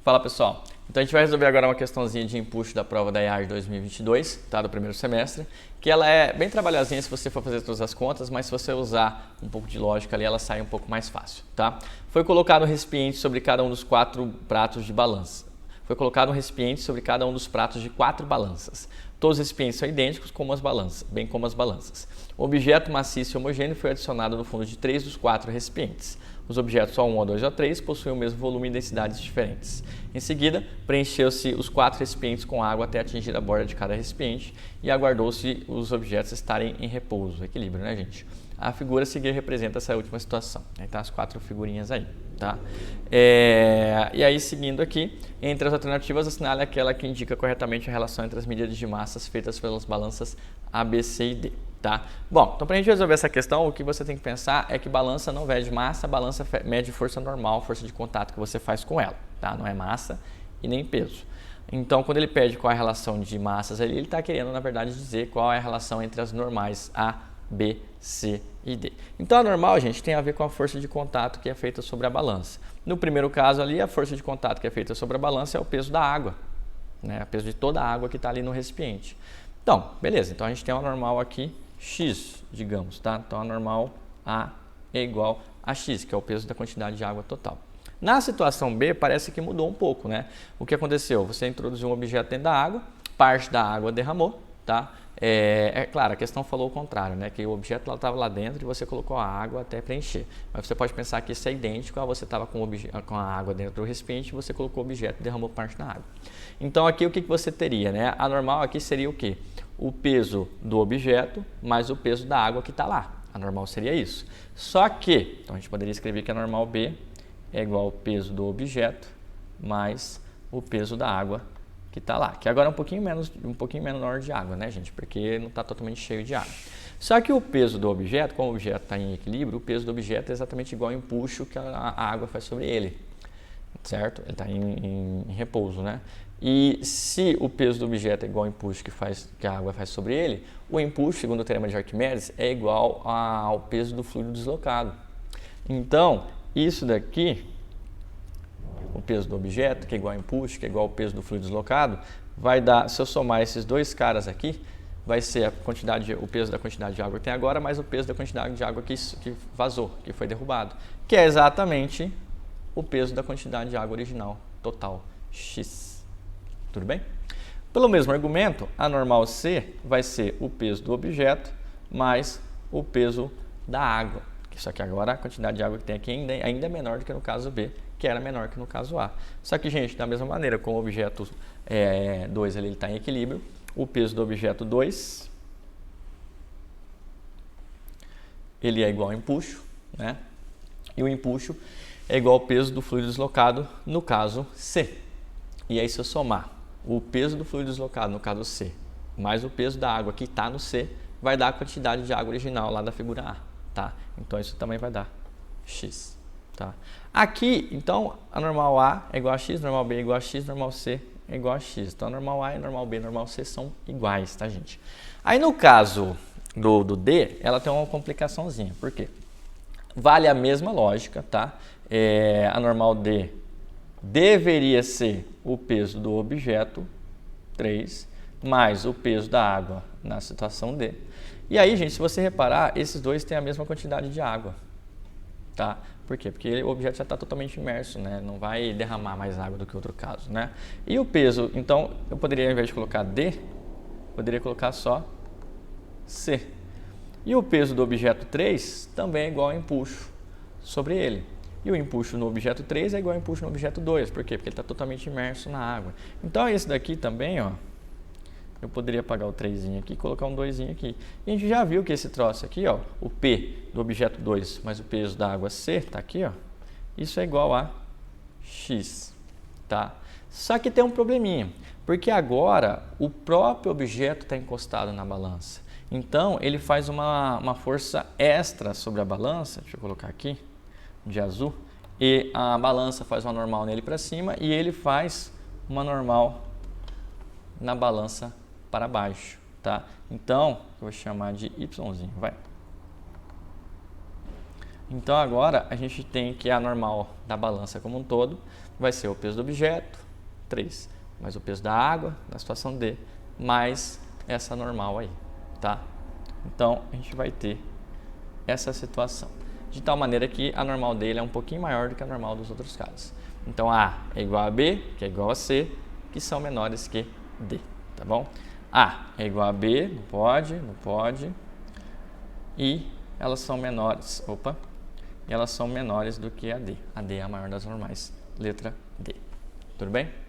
Fala pessoal, então a gente vai resolver agora uma questãozinha de empuxo da prova da IAR 2022, tá, do primeiro semestre, que ela é bem trabalhosinha se você for fazer todas as contas, mas se você usar um pouco de lógica ali, ela sai um pouco mais fácil, tá? Foi colocado um recipiente sobre cada um dos 4 pratos de balança. Foi colocado um recipiente sobre cada um dos pratos de 4 balanças. Todos os recipientes são idênticos, como as balanças, bem como as balanças. O objeto maciço e homogêneo foi adicionado no fundo de 3 dos 4 recipientes. Os objetos O1, O2 e O3 possuem o mesmo volume e densidades diferentes. Em seguida, preencheu-se os 4 recipientes com água até atingir a borda de cada recipiente e aguardou-se os objetos estarem em repouso, equilíbrio, né, gente? A figura a seguir representa essa última situação. Aí tá as 4 figurinhas aí, tá? E aí, seguindo aqui, entre as alternativas, assinale aquela que indica corretamente a relação entre as medidas de massas feitas pelas balanças A, B, C e D. Tá? Bom, então para a gente resolver essa questão, o que você tem que pensar é que balança não mede massa, balança mede força normal, força de contato que você faz com ela, tá? Não é massa e nem peso. Então, quando ele pede qual é a relação de massas, ele está querendo, na verdade, dizer qual é a relação entre as normais A, B, C e D. Então, a normal, gente, tem a ver com a força de contato que é feita sobre a balança. No primeiro caso ali, a força de contato que é feita sobre a balança é o peso da água, né? O peso de toda a água que está ali no recipiente. Então, beleza, então a gente tem uma normal aqui, X, digamos, tá? Então, a normal A é igual a X, que é o peso da quantidade de água total. Na situação B, parece que mudou um pouco, né? O que aconteceu? Você introduziu um objeto dentro da água, parte da água derramou, tá? Claro, a questão falou o contrário, né? Que o objeto estava lá dentro e você colocou a água até preencher. Mas você pode pensar que isso é idêntico a você estava com a água dentro do recipiente e você colocou o objeto e derramou parte da água. Então, aqui o que você teria, né? A normal aqui seria o quê? O peso do objeto mais o peso da água que está lá. A normal seria isso. Só que, então a gente poderia escrever que a normal B é igual ao peso do objeto mais o peso da água que está lá. Que agora é um pouquinho menor de água, né, gente? Porque não está totalmente cheio de água. Só que o peso do objeto, como o objeto está em equilíbrio, o peso do objeto é exatamente igual ao empuxo que a água faz sobre ele. Certo? Ele está em repouso, né? E se o peso do objeto é igual ao empuxo que a água faz sobre ele, o empuxo, segundo o teorema de Arquimedes, é igual ao peso do fluido deslocado. Então, isso daqui, o peso do objeto, que é igual ao empuxo, que é igual ao peso do fluido deslocado, vai dar, se eu somar esses dois caras aqui, vai ser o peso da quantidade de água que tem agora, mais o peso da quantidade de água que vazou, que foi derrubado, que é exatamente o peso da quantidade de água original, total, X. Tudo bem? Pelo mesmo argumento, a normal C vai ser o peso do objeto mais o peso da água. Só que agora a quantidade de água que tem aqui ainda é menor do que no caso B, que era menor que no caso A. Só que, gente, da mesma maneira, como o objeto 2 ele está em equilíbrio, o peso do objeto 2 ele é igual ao empuxo, né? E o empuxo é igual ao peso do fluido deslocado no caso C. E aí, se eu somar o peso do fluido deslocado no caso C, mais o peso da água que está no C, vai dar a quantidade de água original lá da figura A, tá? Então, isso também vai dar X, tá? Aqui, então, a normal A é igual a X, normal B é igual a X, normal C é igual a X. Então, a normal A e a normal B e a normal C são iguais, tá, gente? Aí, no caso do D, ela tem uma complicaçãozinha. Por quê? Vale a mesma lógica, tá? A normal D deveria ser o peso do objeto 3 mais o peso da água na situação D. E aí, gente, se você reparar, esses dois têm a mesma quantidade de água, tá? Por quê? Porque o objeto já está totalmente imerso, né? Não vai derramar mais água do que outro caso, né? E o peso, então, eu poderia, ao invés de colocar D, poderia colocar só C. E o peso do objeto 3 também é igual ao empuxo sobre ele. E o empuxo no objeto 3 é igual ao empuxo no objeto 2. Por quê? Porque ele está totalmente imerso na água. Então, esse daqui também, ó, eu poderia apagar o 3 aqui e colocar um 2 aqui. E a gente já viu que esse troço aqui, ó, o P do objeto 2 mais o peso da água C, está aqui, ó, isso é igual a X, tá? Só que tem um probleminha, porque agora o próprio objeto está encostado na balança. Então, ele faz uma força extra sobre a balança, deixa eu colocar aqui, de azul, e a balança faz uma normal nele para cima e ele faz uma normal na balança para baixo, tá? Então, eu vou chamar de Y, vai. Então, agora a gente tem que a normal da balança como um todo vai ser o peso do objeto, 3, mais o peso da água, na situação D, mais essa normal aí, tá? Então, a gente vai ter essa situação, de tal maneira que a normal dele é um pouquinho maior do que a normal dos outros casos. Então, A é igual a B, que é igual a C, que são menores que D, tá bom? A é igual a B, não pode, e elas são menores, elas são menores do que a D. A D é a maior das normais, letra D. Tudo bem?